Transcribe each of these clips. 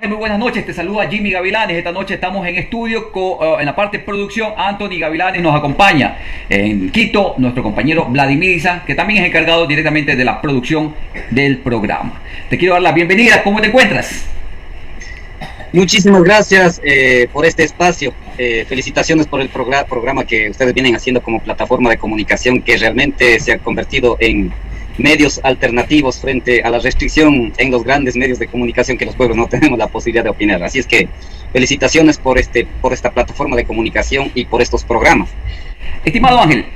Muy buenas noches, te saluda Jimmy Gavilanes. Esta noche estamos en estudio en la parte de producción. Anthony Gavilanes nos acompaña en Quito, nuestro compañero Vladimir Isa, que también es encargado directamente de la producción del programa. Te quiero dar la bienvenida. ¿Cómo te encuentras? Muchísimas gracias por este espacio. Felicitaciones por el programa que ustedes vienen haciendo como plataforma de comunicación que realmente se ha convertido en medios alternativos frente a la restricción en los grandes medios de comunicación que los pueblos no tenemos la posibilidad de opinar. Así es que felicitaciones por esta plataforma de comunicación y por estos programas. Estimado Ángel,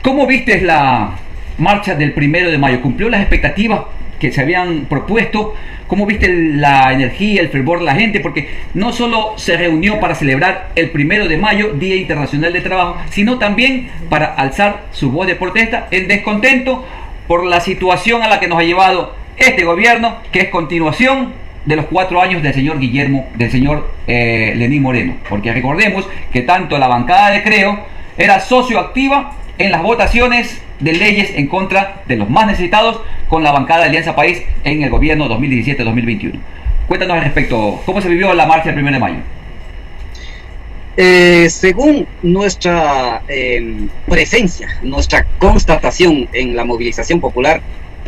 ¿cómo viste la marcha del 1 de mayo? ¿Cumplió las expectativas que se habían propuesto? ¿Cómo viste la energía, el fervor de la gente? Porque no solo se reunió para celebrar el 1 de mayo, Día Internacional del Trabajo, sino también para alzar su voz de protesta en descontento por la situación a la que nos ha llevado este gobierno, que es continuación de los 4 años del señor Lenín Moreno. Porque recordemos que tanto la bancada de Creo era socioactiva en las votaciones de leyes en contra de los más necesitados con la bancada de Alianza País en el gobierno 2017-2021. Cuéntanos al respecto, ¿cómo se vivió la marcha del 1 de mayo? Según nuestra presencia, nuestra constatación en la movilización popular,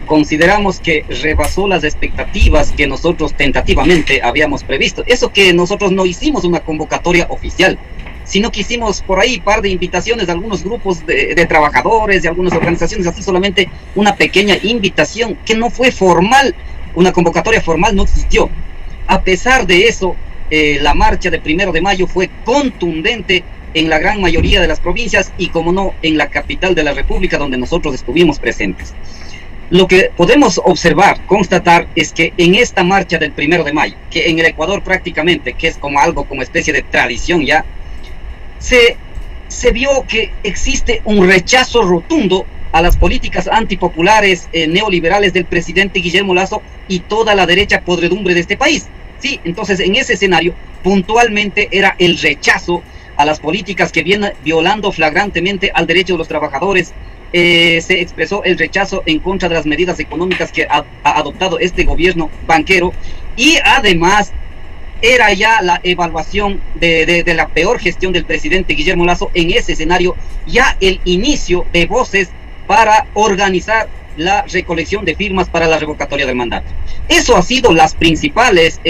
consideramos que rebasó las expectativas que nosotros tentativamente habíamos previsto. Eso que nosotros no hicimos una convocatoria oficial, sino que hicimos por ahí un par de invitaciones de algunos grupos de trabajadores, de algunas organizaciones, así solamente una pequeña invitación que no fue formal, una convocatoria formal no existió. A pesar de eso, la marcha del 1 de mayo fue contundente en la gran mayoría de las provincias y, como no, en la capital de la República, donde nosotros estuvimos presentes. Lo que podemos observar, constatar, es que en esta marcha del 1 de mayo, que en el Ecuador prácticamente, que es como algo, como especie de tradición ya, se vio que existe un rechazo rotundo a las políticas antipopulares neoliberales del presidente Guillermo Lasso y toda la derecha podredumbre de este país. Sí, entonces en ese escenario puntualmente era el rechazo a las políticas que vienen violando flagrantemente al derecho de los trabajadores. Se expresó el rechazo en contra de las medidas económicas que ha adoptado este gobierno banquero, y además era ya la evaluación de la peor gestión del presidente Guillermo Lasso. En ese escenario ya el inicio de voces para organizar la recolección de firmas para la revocatoria del mandato. Eso ha sido las principales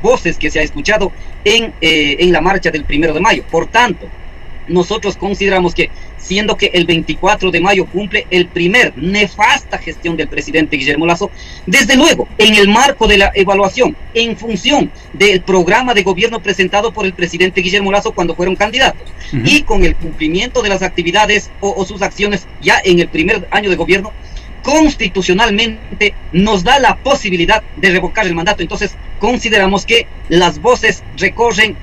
voces que se ha escuchado en la marcha del 1 de mayo. Por tanto, nosotros consideramos que, siendo que el 24 de mayo cumple el primer nefasta gestión del presidente Guillermo Lasso, desde luego, en el marco de la evaluación, en función del programa de gobierno presentado por el presidente Guillermo Lasso cuando fueron candidatos, y con el cumplimiento de las actividades o sus acciones ya en el primer año de gobierno, constitucionalmente nos da la posibilidad de revocar el mandato. Entonces consideramos que las voces recorren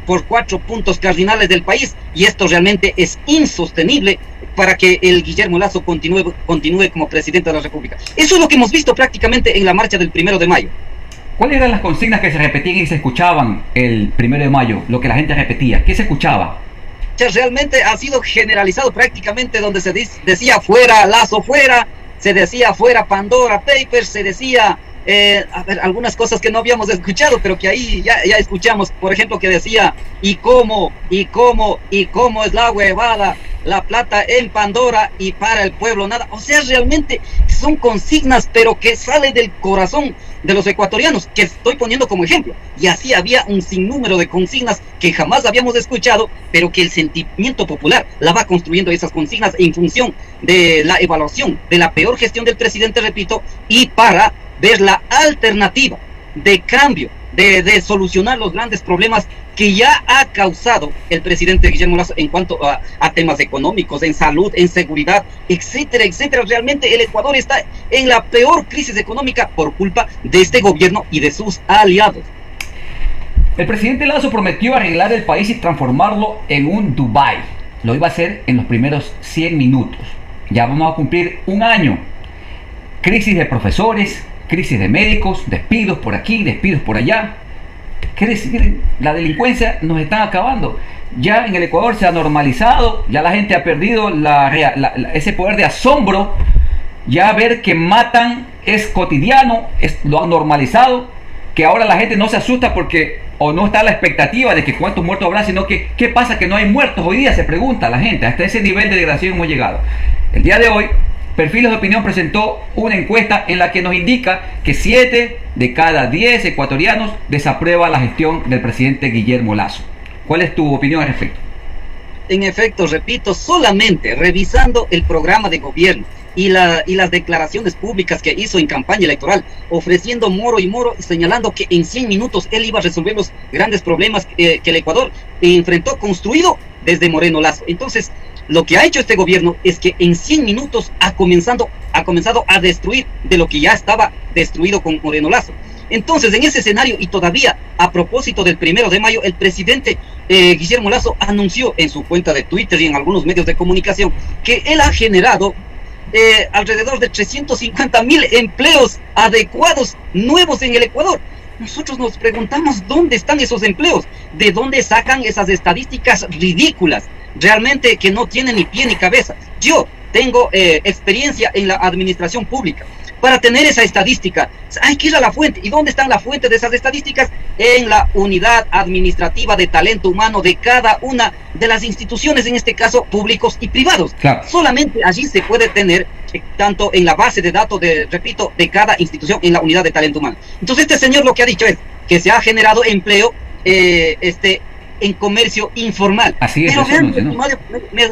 por 4 puntos cardinales del país, y esto realmente es insostenible para que el Guillermo Lasso continúe como presidente de la República. Eso es lo que hemos visto prácticamente en la marcha del 1 de mayo. ¿Cuáles eran las consignas que se repetían y se escuchaban el 1 de mayo? Lo que la gente repetía, ¿qué se escuchaba? Realmente ha sido generalizado prácticamente, donde se decía fuera Lasso, fuera, se decía fuera Pandora Papers, se decía algunas cosas que no habíamos escuchado, pero que ahí ya escuchamos. Por ejemplo, que decía y cómo es la huevada, la plata en Pandora y para el pueblo nada. O sea, realmente son consignas, pero que sale del corazón de los ecuatorianos, que estoy poniendo como ejemplo. Y así había un sinnúmero de consignas que jamás habíamos escuchado, pero que el sentimiento popular la va construyendo, esas consignas, en función de la evaluación de la peor gestión del presidente, repito, y para ver la alternativa de cambio, de solucionar los grandes problemas que ya ha causado el presidente Guillermo Lasso en cuanto a temas económicos, en salud, en seguridad, etcétera, etcétera. Realmente el Ecuador está en la peor crisis económica por culpa de este gobierno y de sus aliados. El presidente Lasso prometió arreglar el país y transformarlo en un Dubái. Lo iba a hacer en los primeros 100 minutos. Ya vamos a cumplir un año. Crisis de profesores, crisis de médicos, despidos por aquí, despidos por allá. ¿Qué decir? La delincuencia nos está acabando. Ya en el Ecuador se ha normalizado, ya la gente ha perdido ese poder de asombro. Ya ver que matan es cotidiano, lo han normalizado. que ahora la gente no se asusta porque o no está a la expectativa de que cuántos muertos habrá, sino que qué pasa que no hay muertos hoy día, se pregunta la gente. Hasta ese nivel de degradación hemos llegado. El día de hoy, Perfiles de Opinión presentó una encuesta en la que nos indica que 7 de cada 10 ecuatorianos desaprueba la gestión del presidente Guillermo Lasso. ¿Cuál es tu opinión al respecto? En efecto, repito, solamente revisando el programa de gobierno y las declaraciones públicas que hizo en campaña electoral, ofreciendo moro y moro, señalando que en 100 minutos él iba a resolver los grandes problemas que el Ecuador enfrentó, construido desde Moreno Lasso. Entonces, lo que ha hecho este gobierno es que en 100 minutos ha comenzado a destruir de lo que ya estaba destruido con Moreno Lasso. Entonces, en ese escenario, y todavía a propósito del 1 de mayo, el presidente Guillermo Lasso anunció en su cuenta de Twitter y en algunos medios de comunicación que él ha generado alrededor de 350,000 empleos adecuados nuevos en el Ecuador. Nosotros nos preguntamos dónde están esos empleos, de dónde sacan esas estadísticas ridículas, realmente que no tienen ni pie ni cabeza. Yo tengo experiencia en la administración pública. Para tener esa estadística hay que ir a la fuente. ¿Y dónde están la fuente de esas estadísticas? En la unidad administrativa de talento humano de cada una de las instituciones, en este caso públicos y privados. Claro. Solamente allí se puede tener, tanto en la base de datos, repito, de cada institución, en la unidad de talento humano. Entonces este señor lo que ha dicho es que se ha generado empleo en comercio informal. Así es. Pero vean,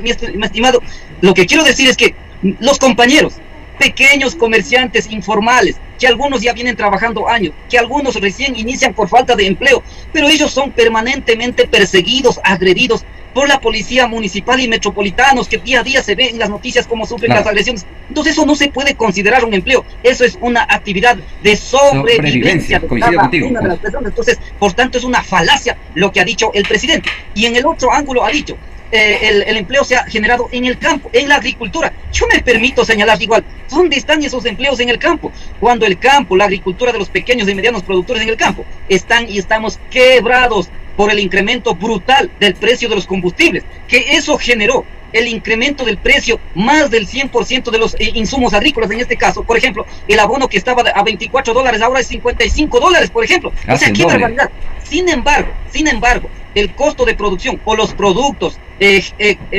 mi estimado, lo que quiero decir es que los compañeros pequeños comerciantes informales, que algunos ya vienen trabajando años, que algunos recién inician por falta de empleo, pero ellos son permanentemente perseguidos, agredidos por la policía municipal y metropolitanos, que día a día se ve en las noticias cómo sufren las agresiones. Entonces eso no se puede considerar un empleo, eso es una actividad de sobrevivencia de cada una de las personas. Entonces, por tanto, es una falacia lo que ha dicho el presidente. Y en el otro ángulo ha dicho, el empleo se ha generado en el campo, en la agricultura. Yo me permito señalar igual, ¿dónde están esos empleos en el campo? Cuando el campo, la agricultura de los pequeños y medianos productores en el campo, están y estamos quebrados por el incremento brutal del precio de los combustibles, que eso generó el incremento del precio más del 100% de los insumos agrícolas. En este caso, por ejemplo, el abono que estaba a $24, ahora es $55, por ejemplo. O sea, qué barbaridad. Sin embargo, el costo de producción o los productos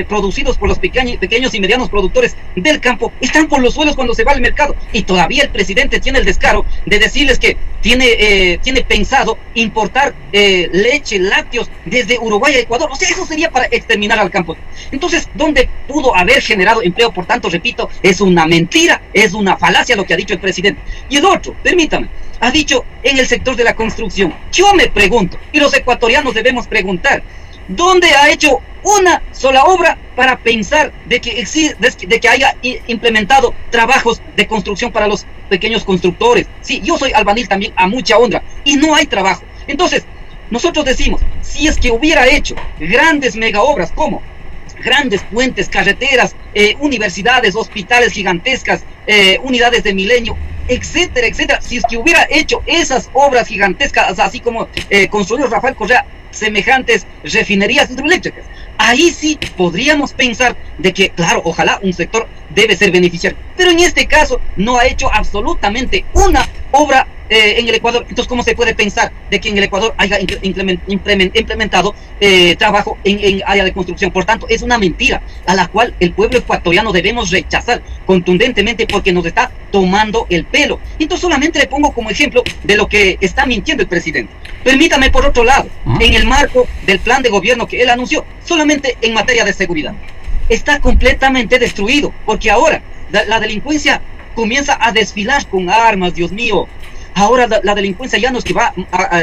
producidos por los pequeños y medianos productores del campo están por los suelos cuando se va al mercado, y todavía el presidente tiene el descaro de decirles que tiene pensado importar leche, lácteos desde Uruguay a Ecuador. O sea, eso sería para exterminar al campo. Entonces, ¿dónde pudo haber generado empleo? Por tanto, repito, es una mentira, es una falacia lo que ha dicho el presidente. Y el otro, permítame, ha dicho en el sector de la construcción. Yo me pregunto, y los ecuatorianos debemos preguntar, ¿dónde ha hecho una sola obra para pensar de que haya implementado trabajos de construcción para los pequeños constructores? Sí, yo soy albañil también a mucha honra, y no hay trabajo. Entonces, nosotros decimos, si es que hubiera hecho grandes mega obras como grandes puentes, carreteras, universidades, hospitales gigantescas, unidades de Milenio, etcétera, etcétera, si es que hubiera hecho esas obras gigantescas, así como construyó Rafael Correa semejantes refinerías hidroeléctricas, ahí sí podríamos pensar de que, claro, ojalá un sector debe ser beneficiario, pero en este caso no ha hecho absolutamente una obra en el Ecuador. Entonces, ¿cómo se puede pensar de que en el Ecuador haya implementado trabajo en área de construcción? Por tanto, es una mentira a la cual el pueblo ecuatoriano debemos rechazar contundentemente, porque nos está tomando el pelo. Entonces, solamente le pongo como ejemplo de lo que está mintiendo el presidente. Permítame, por otro lado, en el marco del plan de gobierno que él anunció, solamente en materia de seguridad, está completamente destruido, porque ahora la delincuencia comienza a desfilar con armas. Dios mío, ahora la delincuencia ya no es que va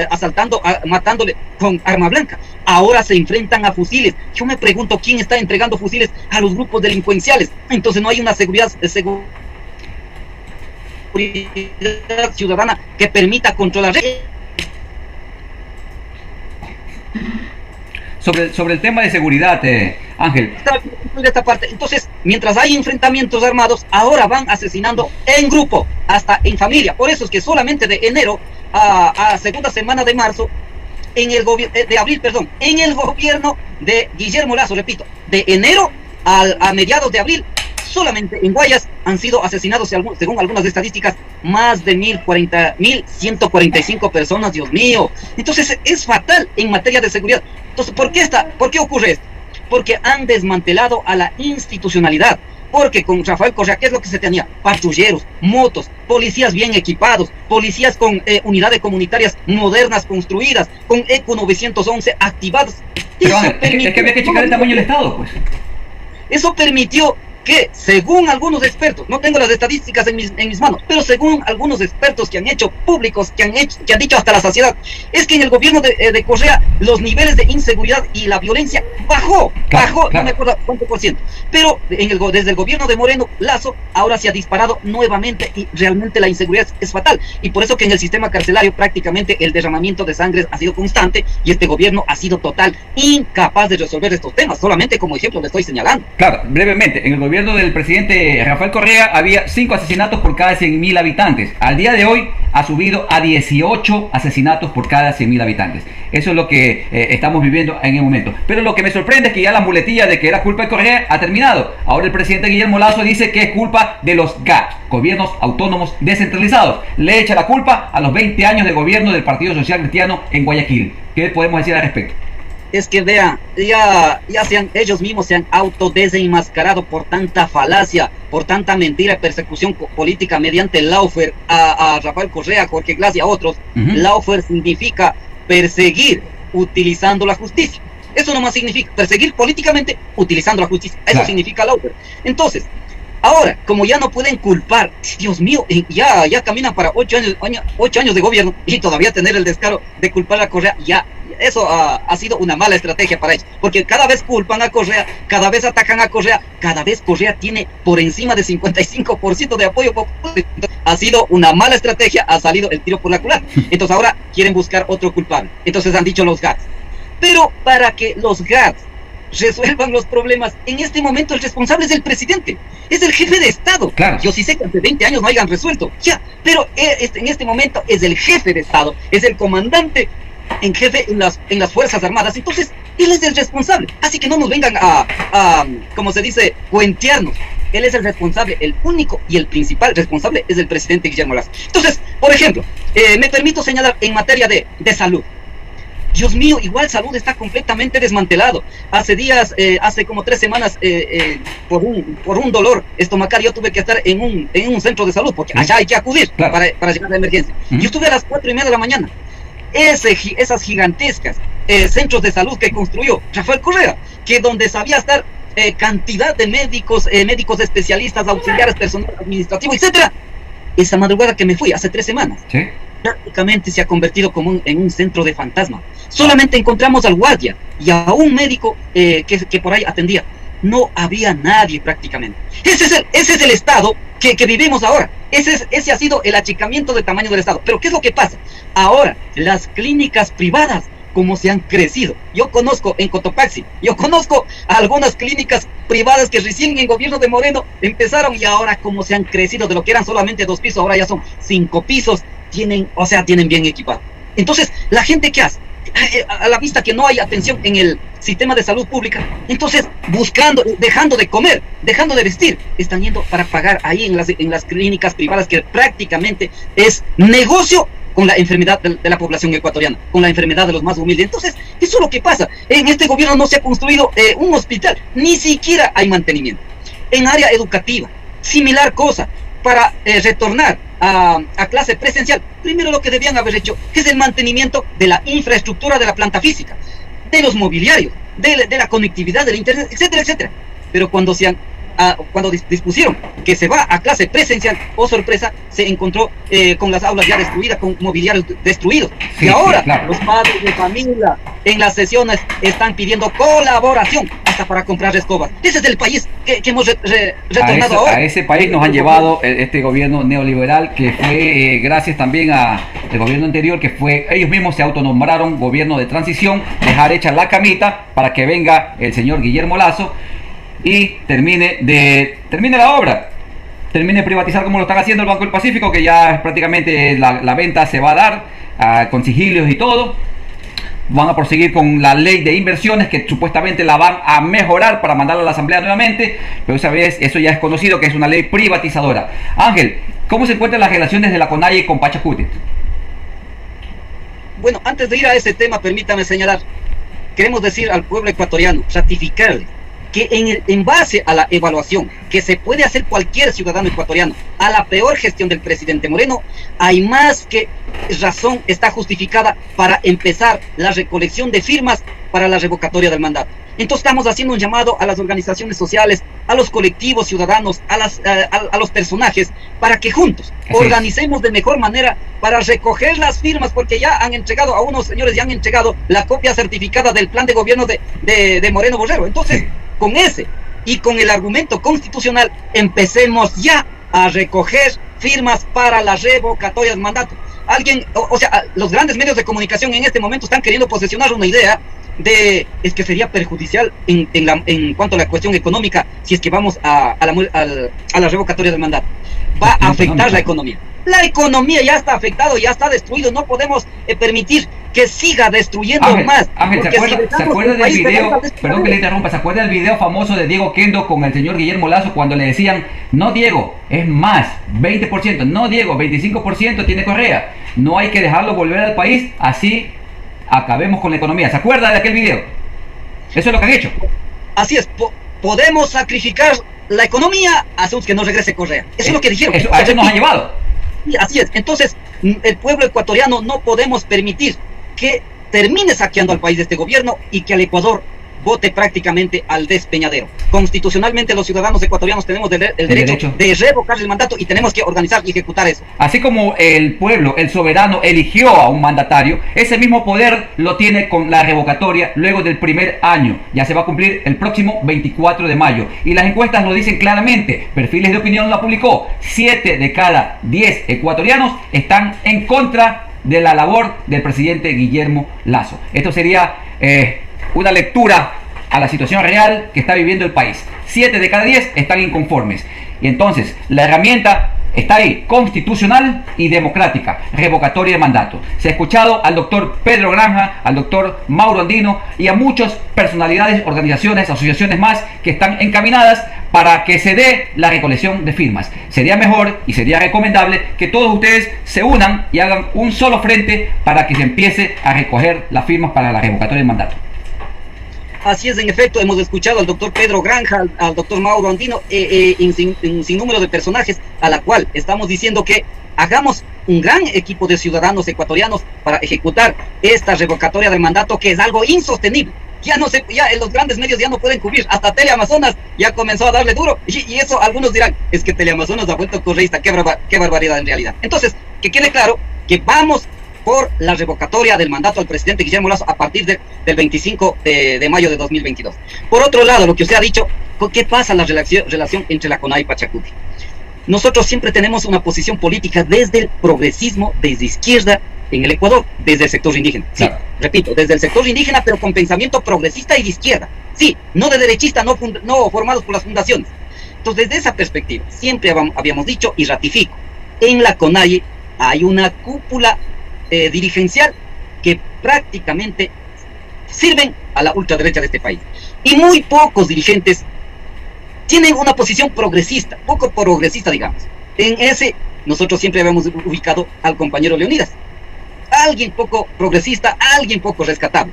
asaltando, matándole con arma blanca, ahora se enfrentan a fusiles. Yo me pregunto quién está entregando fusiles a los grupos delincuenciales. Entonces no hay una seguridad ciudadana que permita controlar. Sobre el tema de seguridad, Ángel. Esta parte. Entonces, mientras hay enfrentamientos armados, ahora van asesinando en grupo, hasta en familia. Por eso es que solamente de enero a segunda semana de marzo, en el gobierno de Guillermo Lasso, repito, de enero a mediados de abril, solamente en Guayas han sido asesinados, según algunas estadísticas, más de 1.145 personas, Dios mío. Entonces es fatal en materia de seguridad. Entonces, ¿por qué ocurre esto? Porque han desmantelado a la institucionalidad. Porque con Rafael Correa, ¿qué es lo que se tenía? Patrulleros, motos, policías bien equipados, policías con unidades comunitarias modernas construidas, con ECO 911 activados. Pero es que había que checar el tamaño del Estado, pues. Eso permitió que, según algunos expertos, no tengo las estadísticas en mis manos, pero según algunos expertos que han hecho públicos, que han dicho hasta la saciedad, es que en el gobierno de Correa los niveles de inseguridad y la violencia bajó, claro. No me acuerdo cuánto por ciento, pero desde el gobierno de Moreno Lazo ahora se ha disparado nuevamente y realmente la inseguridad es fatal, y por eso que en el sistema carcelario prácticamente el derramamiento de sangre ha sido constante y este gobierno ha sido total incapaz de resolver estos temas. Solamente como ejemplo le estoy señalando. Claro, brevemente, en el gobierno del presidente Rafael Correa había 5 asesinatos por cada 100.000 habitantes. Al día de hoy ha subido a 18 asesinatos por cada 100.000 habitantes. Eso es lo que estamos viviendo en el momento. Pero lo que me sorprende es que ya la muletilla de que era culpa de Correa ha terminado. Ahora el presidente Guillermo Lasso dice que es culpa de los GAT, gobiernos autónomos descentralizados. Le echa la culpa a los 20 años de gobierno del Partido Social Cristiano en Guayaquil. ¿Qué podemos decir al respecto? Es que vean, ellos mismos se han autodesenmascarado por tanta falacia, por tanta mentira y persecución política mediante el lawfare a Rafael Correa, Jorge Glass y a otros. Lawfare significa perseguir utilizando la justicia. Eso nomás significa perseguir políticamente utilizando la justicia. Eso significa lawfare. Entonces, ahora, como ya no pueden culpar, Dios mío, ya caminan para 8 años de gobierno y todavía tener el descaro de culpar a Correa, eso ha sido una mala estrategia para ellos, porque cada vez culpan a Correa, cada vez atacan a Correa, cada vez Correa tiene por encima de 55% de apoyo popular. Ha sido una mala estrategia, ha salido el tiro por la culata. Entonces ahora quieren buscar otro culpable. Entonces han dicho los GATS. Pero para que los GATS resuelvan los problemas, en este momento el responsable es el presidente, es el jefe de Estado. Claro. Yo sí sé que hace 20 años no hayan resuelto, pero en este momento es el jefe de Estado, es el comandante en jefe en las Fuerzas Armadas. Entonces él es el responsable, así que no nos vengan como se dice, cuentearnos. Él es el responsable, el único y el principal responsable es el presidente Guillermo Lasso. Entonces, por ejemplo, me permito señalar en materia de salud. Dios mío, igual salud está completamente desmantelado. Hace días, hace como 3 semanas, por un dolor estomacal, yo tuve que estar en un centro de salud, porque allá hay que acudir para llegar a la emergencia. Yo estuve a las 4:30 de la mañana. Esas gigantescas centros de salud que construyó Rafael Correa, que donde sabía estar cantidad de médicos especialistas, auxiliares, personal administrativo, etcétera. Esa madrugada que me fui, hace 3 semanas, prácticamente se ha convertido como en un centro de fantasma. Solamente encontramos al guardia y a un médico que por ahí atendía. No había nadie prácticamente. Ese es el estado que vivimos ahora. Ese ha sido el achicamiento del tamaño del estado. Pero ¿qué es lo que pasa? Ahora, las clínicas privadas, como se han crecido. Yo conozco en Cotopaxi, yo conozco a algunas clínicas privadas que recién en gobierno de Moreno empezaron, y ahora como se han crecido de lo que eran solamente 2 pisos, ahora ya son 5 pisos, tienen bien equipado. Entonces, ¿la gente qué hace? A la vista que no hay atención en el sistema de salud pública, entonces dejando de comer, dejando de vestir, están yendo para pagar ahí en las clínicas privadas, que prácticamente es negocio con la enfermedad de la población ecuatoriana, con la enfermedad de los más humildes. Entonces, eso es lo que pasa. En este gobierno no se ha construido un hospital, ni siquiera hay mantenimiento. En área educativa, similar cosa. Para retornar a clase presencial, primero lo que debían haber hecho es el mantenimiento de la infraestructura de la planta física, de los mobiliarios, de la conectividad, del internet, etcétera, etcétera. Pero cuando dispusieron que se va a clase presencial, oh sorpresa, se encontró con las aulas ya destruidas, con mobiliarios destruidos. Sí, y ahora los padres de familia en las sesiones están pidiendo colaboración hasta para comprar escobas. Ese es el país que hemos retornado ahora. A ese país nos han llevado este gobierno neoliberal, que fue gracias también al gobierno anterior, que fue, ellos mismos se autonombraron gobierno de transición, dejar hecha la camita para que venga el señor Guillermo Lasso y termine la obra, termine de privatizar como lo están haciendo el Banco del Pacífico, que ya prácticamente la venta se va a dar con sigilios y todo. van a proseguir con la ley de inversiones que supuestamente la van a mejorar para mandarla a la Asamblea nuevamente, pero esa vez eso ya es conocido que es una ley privatizadora. Ángel, ¿cómo se encuentran las relaciones de la CONAIE con Pachacuti? Bueno, antes de ir a ese tema, permítame señalar, queremos decir al pueblo ecuatoriano, ratificarle que en base a la evaluación que se puede hacer cualquier ciudadano ecuatoriano a la peor gestión del presidente Moreno, hay más que razón, está justificada para empezar la recolección de firmas para la revocatoria del mandato. Entonces estamos haciendo un llamado a las organizaciones sociales, a los colectivos ciudadanos, a los personajes, para que juntos organicemos de mejor manera para recoger las firmas, porque ya han entregado, a unos señores ya han entregado la copia certificada del plan de gobierno de Moreno Borrero. Entonces, con ese y con el argumento constitucional, empecemos ya a recoger firmas para la revocatoria del mandato. O sea, los grandes medios de comunicación en este momento están queriendo posesionar una idea es que sería perjudicial en cuanto a la cuestión económica si es que vamos a la revocatoria del mandato. Va a afectar la economía. La economía ya está afectada, ya está destruido. No podemos permitir que siga destruyendo más. Ángel, ¿se acuerda del video? Perdón que le interrumpa. ¿Se acuerda del video famoso de Diego Kendo con el señor Guillermo Lasso cuando le decían, no Diego, es más, 20%, no Diego, 25% tiene Correa, no hay que dejarlo volver al país, así acabemos con la economía? ¿Se acuerda de aquel video? Eso es lo que han hecho. Así es, podemos sacrificar la economía, hacemos que no regrese Correa. Eso es lo que dijeron. A eso nos ha llevado. Así es. Entonces, el pueblo ecuatoriano no podemos permitir que termine saqueando al país de este gobierno y que al Ecuador vote prácticamente al despeñadero. Constitucionalmente los ciudadanos ecuatorianos tenemos el derecho de revocar el mandato y tenemos que organizar y ejecutar eso. Así como el pueblo, el soberano, eligió a un mandatario, ese mismo poder lo tiene con la revocatoria luego del primer año. Ya se va a cumplir el próximo 24 de mayo. Y las encuestas lo dicen claramente. Perfiles de Opinión la publicó. 7 de cada 10 ecuatorianos están en contra de la labor del presidente Guillermo Lasso. Esto sería una lectura a la situación real que está viviendo el país. 7 de cada 10 están inconformes. Y entonces, la herramienta está ahí, constitucional y democrática, revocatoria de mandato. Se ha escuchado al doctor Pedro Granja, al doctor Mauro Andino y a muchas personalidades, organizaciones, asociaciones más que están encaminadas para que se dé la recolección de firmas. Sería mejor y sería recomendable que todos ustedes se unan y hagan un solo frente para que se empiece a recoger las firmas para la revocatoria de mandato. Así es, en efecto, hemos escuchado al doctor Pedro Granja, al doctor Mauro Andino, un sinnúmero de personajes a la cual estamos diciendo que hagamos un gran equipo de ciudadanos ecuatorianos para ejecutar esta revocatoria del mandato, que es algo insostenible. Ya los grandes medios ya no pueden cubrir, hasta Teleamazonas ya comenzó a darle duro, y eso algunos dirán, es que Teleamazonas ha vuelto correísta, qué barbaridad en realidad. Entonces, que quede claro que vamos por la revocatoria del mandato al presidente Guillermo Lasso a partir del 25 de mayo de 2022. Por otro lado, lo que usted ha dicho, ¿qué pasa la relación entre la CONAIE y Pachacuti? Nosotros siempre tenemos una posición política desde el progresismo, desde izquierda en el Ecuador, desde el sector indígena. Sí, claro. Repito, desde el sector indígena, pero con pensamiento progresista y de izquierda. Sí, no de derechista, no formados por las fundaciones. Entonces, desde esa perspectiva, siempre habíamos dicho y ratifico, en la CONAIE hay una cúpula dirigencial que prácticamente sirven a la ultraderecha de este país. Y muy pocos dirigentes tienen una posición progresista, poco progresista, digamos. En ese, nosotros siempre habíamos ubicado al compañero Leonidas. Alguien poco progresista, alguien poco rescatable.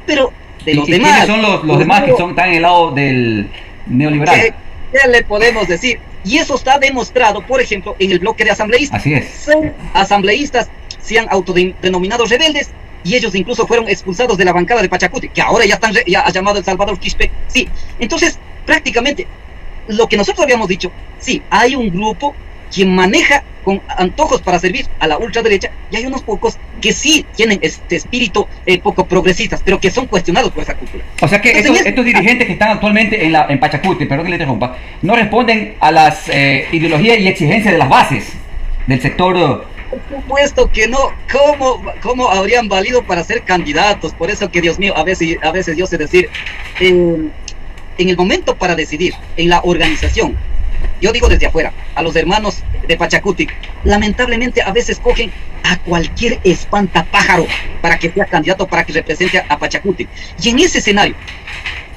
Pero de los demás... ¿Quiénes son los demás que están en el lado del neoliberal? ¿Qué le podemos decir? Y eso está demostrado, por ejemplo, en el bloque de asambleístas. Así es. Son asambleístas, se han autodenominados rebeldes, y ellos incluso fueron expulsados de la bancada de Pachacuti, que ahora ya ha llamado El Salvador Quispe. Sí, entonces, prácticamente, lo que nosotros habíamos dicho, sí, hay un grupo quien maneja con antojos para servir a la ultraderecha, y hay unos pocos que sí tienen este espíritu poco progresistas, pero que son cuestionados por esa cúpula. O sea que estos dirigentes que están actualmente en Pachacuti, perdón que le interrumpa, no responden a las ideologías y exigencias de las bases del sector. Por supuesto que no. ¿Cómo habrían valido para ser candidatos? Por eso que, Dios mío, a veces yo sé decir, en el momento para decidir, en la organización, yo digo desde afuera, a los hermanos de Pachacuti, lamentablemente a veces cogen a cualquier espantapájaro para que sea candidato, para que represente a Pachacuti. Y en ese escenario,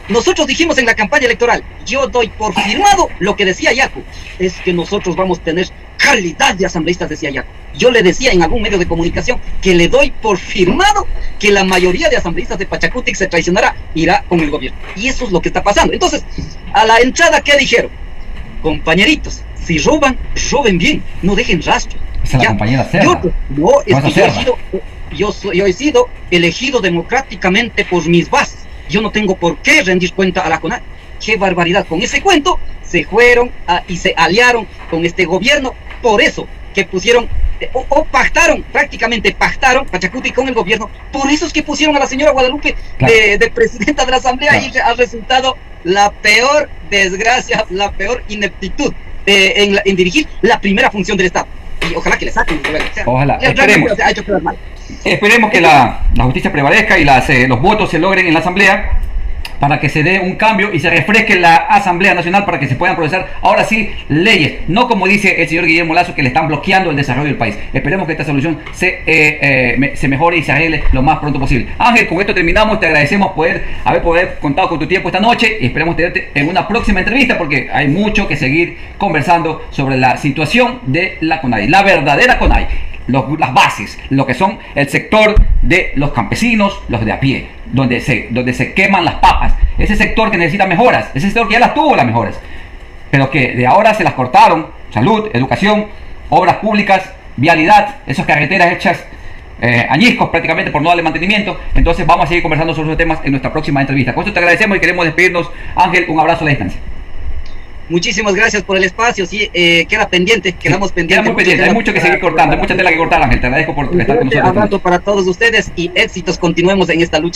nosotros dijimos en la campaña electoral, yo doy por firmado lo que decía Yacu, es que nosotros vamos a tener calidad de asambleístas, decía Yacu. Yo le decía en algún medio de comunicación que le doy por firmado que la mayoría de asambleístas de Pachacuti se traicionará, irá con el gobierno. Y eso es lo que está pasando. Entonces, a la entrada, ¿qué dijeron? Compañeritos, si roban, roben bien, no dejen rastro. Esa es la compañera Serra. Yo he sido elegido democráticamente por mis bases. Yo no tengo por qué rendir cuenta a la CONADE. ¡Qué barbaridad! Con ese cuento se fueron y se aliaron con este gobierno. Por eso que pusieron, prácticamente pactaron Pachacuti con el gobierno. Por eso es que pusieron a la señora Guadalupe de presidenta de la Asamblea, y ha resultado la peor desgracia, la peor ineptitud en dirigir la primera función del Estado. Y ojalá que le saquen. Ojalá, esperemos. Ha hecho quedar mal. Esperemos que la justicia prevalezca y los votos se logren en la Asamblea para que se dé un cambio y se refresque la Asamblea Nacional para que se puedan procesar ahora sí leyes, no como dice el señor Guillermo Lasso, que le están bloqueando el desarrollo del país. Esperemos que esta solución se mejore y se arregle lo más pronto posible. Ángel, con esto terminamos. Te agradecemos haber contado con tu tiempo esta noche y esperemos tenerte en una próxima entrevista, porque hay mucho que seguir conversando sobre la situación de la CONADE, la verdadera CONADE. Las bases, lo que son el sector de los campesinos, los de a pie, donde se queman las papas, ese sector que necesita mejoras, ese sector que ya las tuvo las mejoras, pero que de ahora se las cortaron: salud, educación, obras públicas, vialidad, esas carreteras hechas añiscos prácticamente por no darle mantenimiento. Entonces vamos a seguir conversando sobre esos temas en nuestra próxima entrevista. Con esto te agradecemos y queremos despedirnos. Ángel, un abrazo a la distancia. Muchísimas gracias por el espacio. Sí, queda pendiente, quedamos pendientes. Queda muy pendiente, hay mucho que seguir cortando, hay mucha tela que cortar, Ángel. Te agradezco por estar con nosotros. Un abrazo para todos ustedes y éxitos. Continuemos en esta lucha.